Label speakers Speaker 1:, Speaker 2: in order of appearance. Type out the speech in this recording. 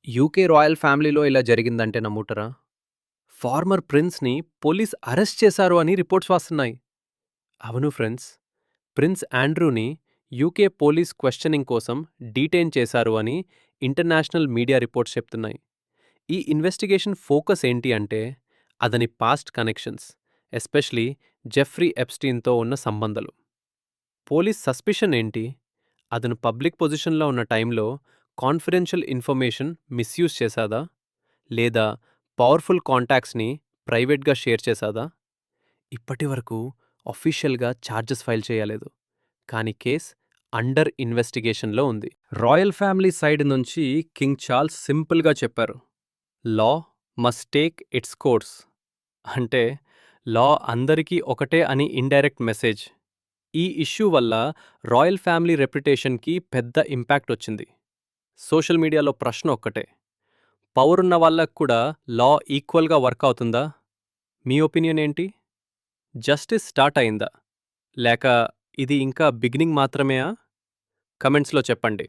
Speaker 1: UK royal ఫ్యామిలీలో ఇలా జరిగిందంటే నమ్ముటరా? ఫార్మర్ ప్రిన్స్‌ని పోలీస్ అరెస్ట్ చేశారు అని రిపోర్ట్స్ వస్తున్నాయి. అవును ఫ్రెండ్స్. ప్రిన్స్ ఆండ్రూని యూకే పోలీస్ క్వెషనింగ్ కోసం డీటెయిన్ చేశారు అని ఇంటర్నేషనల్ మీడియా రిపోర్ట్స్ చెప్తున్నాయి. ఈ ఇన్వెస్టిగేషన్ ఫోకస్ ఏంటి అంటే అతని పాస్ట్ కనెక్షన్స్, ఎస్పెషలీ జెఫ్రీ ఎప్‌స్టీన్‌తో ఉన్న సంబంధాలు. పోలీస్ సస్పిషన్ ఏంటి? అతను పబ్లిక్ పొజిషన్‌లో ఉన్న టైంలో కాన్ఫిడెన్షియల్ ఇన్ఫర్మేషన్ మిస్‌యూజ్ చేశాదా? లేదా పవర్‌ఫుల్ కాంటాక్ట్స్‌ని ప్రైవేట్‌గా షేర్ చేశాదా? ఇప్పటివరకు అఫీషియల్‌గా చార్జెస్ ఫైల్ చేయలేదు. కానీ కేస్ అండర్ ఇన్వెస్టిగేషన్‌లో ఉంది. రాయల్ ఫ్యామిలీ సైడ్ నుంచి కింగ్ చార్ల్స్ సింపుల్‌గా చెప్పారు. లా మస్ట్ టేక్ ఇట్స్ కోర్స్. అంటే లా అందరికీ ఒకటే అని ఇండైరెక్ట్ మెసేజ్. ఈ ఇష్యూ వల్ల రాయల్ ఫ్యామిలీ రెప్యుటేషన్‌కి పెద్ద ఇంపాక్ట్ వచ్చింది. సోషల్ మీడియాలో ప్రశ్న ఒక్కటే. పవర్ ఉన్న వాళ్ళకి కూడా లా ఈక్వల్‌గా వర్క్ అవుతుందా? మీ ఒపీనియన్ ఏంటి? జస్టిస్ స్టార్ట్ అయిందా? లేక ఇది ఇంకా బిగినింగ్ మాత్రమేనా? కమెంట్స్‌లో చెప్పండి.